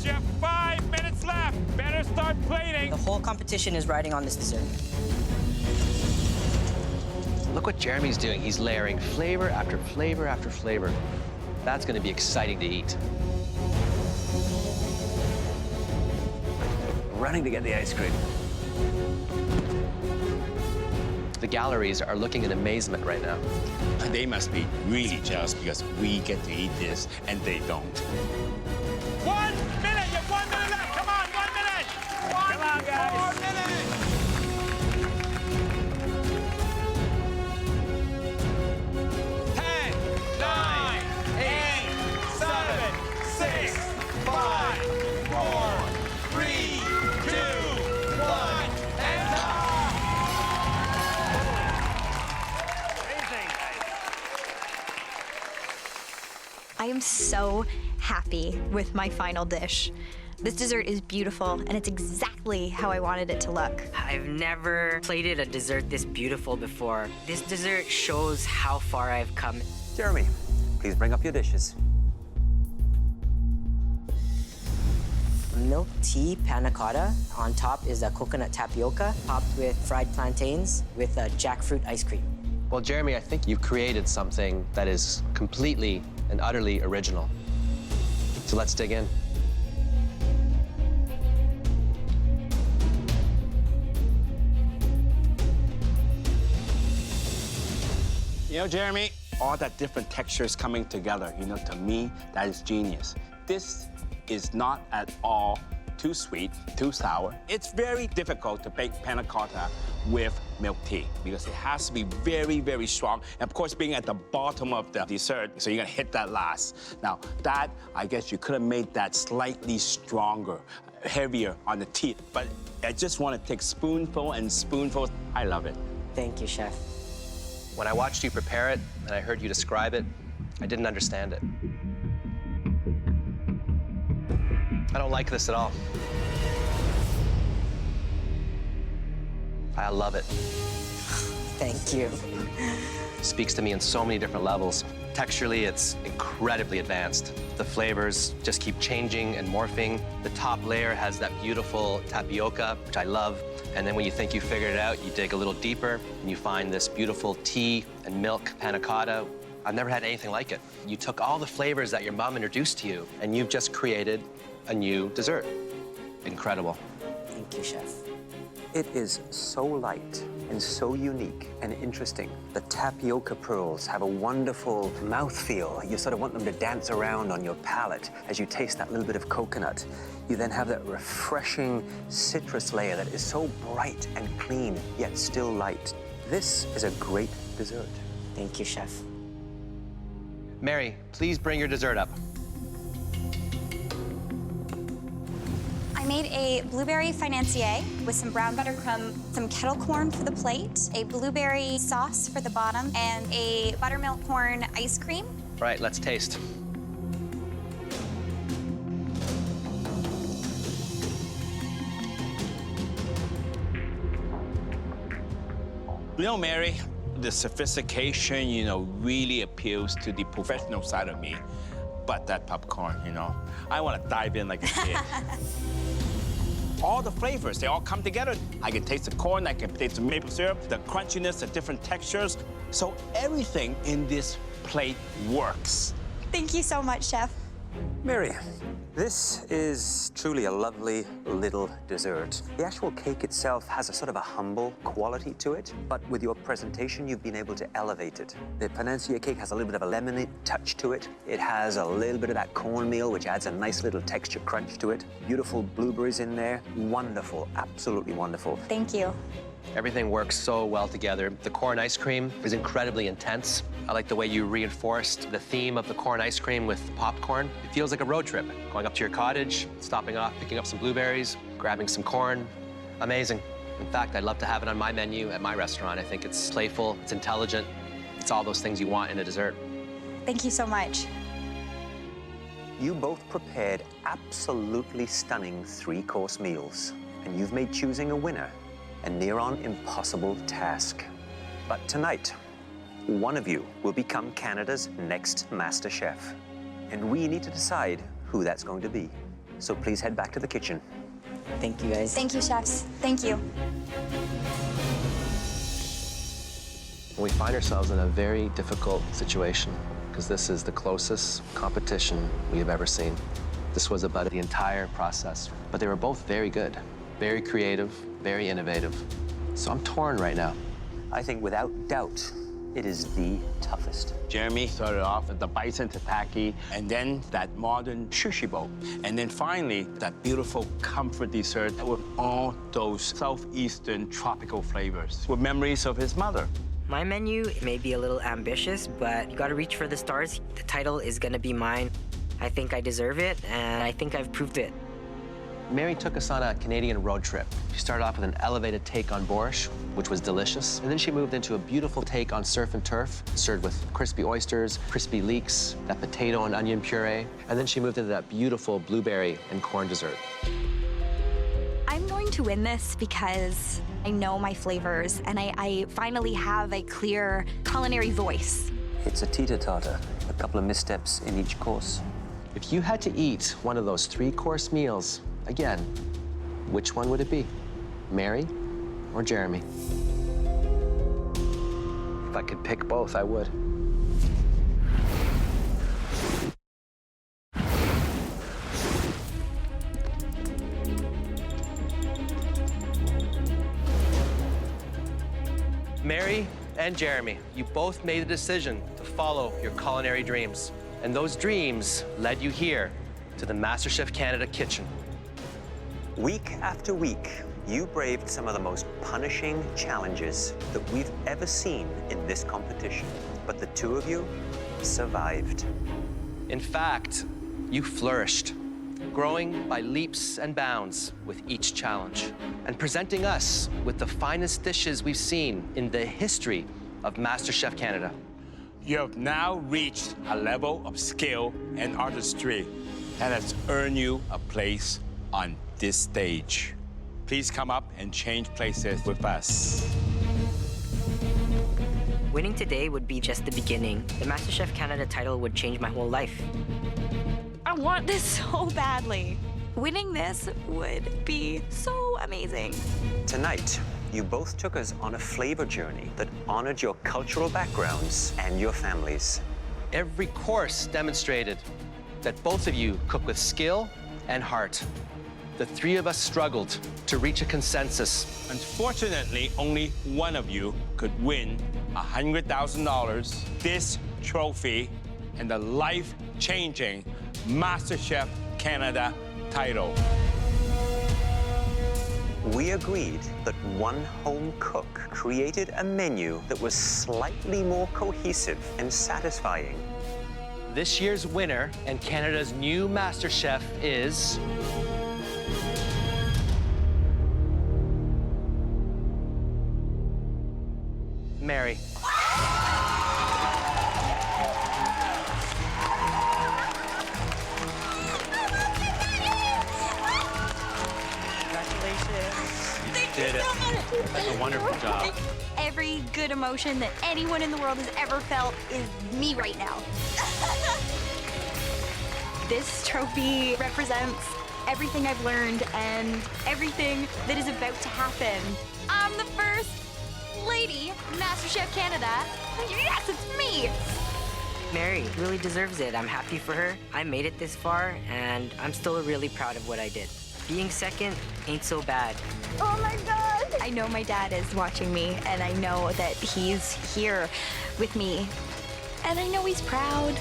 Chef. 5 minutes left. Better start plating. The whole competition is riding on this dessert. Look what Jeremy's doing. He's layering flavor after flavor after flavor. That's going to be exciting to eat. Running to get the ice cream. The galleries are looking in amazement right now. They must be really jealous because we get to eat this and they don't. 1 minute. You have 1 minute left. Come on, 1 minute. Come on, guys. 4 minutes. 10, 9, 8, 7, 6, 5, 4, 3, 2, 1, and time. I am so happy with my final dish. This dessert is beautiful, and it's exactly how I wanted it to look. I've never plated a dessert this beautiful before. This dessert shows how far I've come. Jeremy, please bring up your dishes. Milk tea panna cotta. On top is a coconut tapioca, topped with fried plantains with a jackfruit ice cream. Well, Jeremy, I think you've created something that is completely and utterly original. So let's dig in. You know, Jeremy, all that different textures coming together, you know, to me, that is genius. This is not at all too sweet, too sour. It's very difficult to bake panna cotta with milk tea because it has to be very, very strong. And of course, being at the bottom of the dessert, so you're gonna hit that last. Now, that, I guess you could have made that slightly stronger, heavier on the teeth, but I just want to take spoonful and spoonful. I love it. Thank you, Chef. When I watched you prepare it and I heard you describe it, I didn't understand it. I don't like this at all. I love it. Thank you. Speaks to me in so many different levels. Texturally, it's incredibly advanced. The flavors just keep changing and morphing. The top layer has that beautiful tapioca, which I love. And then when you think you figured it out, you dig a little deeper and you find this beautiful tea and milk panna cotta. I've never had anything like it. You took all the flavors that your mom introduced to you and you've just created a new dessert. Incredible. Thank you, Chef. It is so light and so unique and interesting. The tapioca pearls have a wonderful mouthfeel. You sort of want them to dance around on your palate as you taste that little bit of coconut. You then have that refreshing citrus layer that is so bright and clean, yet still light. This is a great dessert. Thank you, Chef. Mary, please bring your dessert up. I made a blueberry financier with some brown butter crumb, some kettle corn for the plate, a blueberry sauce for the bottom, and a buttermilk corn ice cream. Right, let's taste. You know, Mary, the sophistication, you know, really appeals to the professional side of me. But that popcorn, you know, I want to dive in like a kid. All the flavors, they all come together. I can taste the corn, I can taste the maple syrup, the crunchiness, the different textures. So everything in this plate works. Thank you so much, Chef. Mary, this is truly a lovely little dessert. The actual cake itself has a sort of a humble quality to it, but with your presentation, you've been able to elevate it. The panancia cake has a little bit of a lemony touch to it. It has a little bit of that cornmeal, which adds a nice little texture crunch to it. Beautiful blueberries in there. Wonderful, absolutely wonderful. Thank you. Everything works so well together. The corn ice cream is incredibly intense. I like the way you reinforced the theme of the corn ice cream with popcorn. It feels like a road trip, going up to your cottage, stopping off, picking up some blueberries, grabbing some corn. Amazing. In fact, I'd love to have it on my menu at my restaurant. I think it's playful, it's intelligent. It's all those things you want in a dessert. Thank you so much. You both prepared absolutely stunning three-course meals, and you've made choosing a winner a near-on impossible task. But tonight, one of you will become Canada's next MasterChef, and we need to decide who that's going to be. So please head back to the kitchen. Thank you, guys. Thank you, chefs. Thank you. We find ourselves in a very difficult situation because this is the closest competition we have ever seen. This was about the entire process, but they were both very good, very creative, very innovative. So I'm torn right now. I think without doubt, it is the toughest. Jeremy started off with the bison tataki, and then that modern sushi bowl. And then finally, that beautiful comfort dessert with all those southeastern tropical flavors with memories of his mother. My menu may be a little ambitious, but you gotta reach for the stars. The title is gonna be mine. I think I deserve it, and I think I've proved it. Mary took us on a Canadian road trip. She started off with an elevated take on borscht, which was delicious. And then she moved into a beautiful take on surf and turf, served with crispy oysters, crispy leeks, that potato and onion puree. And then she moved into that beautiful blueberry and corn dessert. I'm going to win this because I know my flavors and I finally have a clear culinary voice. It's a teeter-totter, a couple of missteps in each course. If you had to eat one of those 3-course meals, again, which one would it be? Mary or Jeremy? If I could pick both, I would. Mary and Jeremy, you both made a decision to follow your culinary dreams. And those dreams led you here to the MasterChef Canada kitchen. Week after week, you braved some of the most punishing challenges that we've ever seen in this competition. But the two of you survived. In fact, you flourished, growing by leaps and bounds with each challenge, and presenting us with the finest dishes we've seen in the history of MasterChef Canada. You have now reached a level of skill and artistry that has earned you a place on this stage. Please come up and change places with us. Winning today would be just the beginning. The MasterChef Canada title would change my whole life. I want this so badly. Winning this would be so amazing. Tonight, you both took us on a flavor journey that honored your cultural backgrounds and your families. Every course demonstrated that both of you cook with skill and heart. The three of us struggled to reach a consensus. Unfortunately, only one of you could win $100,000, this trophy, and the life-changing MasterChef Canada title. We agreed that one home cook created a menu that was slightly more cohesive and satisfying. This year's winner and Canada's new MasterChef is... Mary. Did it. That's a wonderful job. Every good emotion that anyone in the world has ever felt is me right now. This trophy represents everything I've learned and everything that is about to happen. I'm the first lady MasterChef Canada. Yes, it's me! Mary really deserves it. I'm happy for her. I made it this far, and I'm still really proud of what I did. Being second ain't so bad. Oh my God! I know my dad is watching me, and I know that he's here with me. And I know he's proud.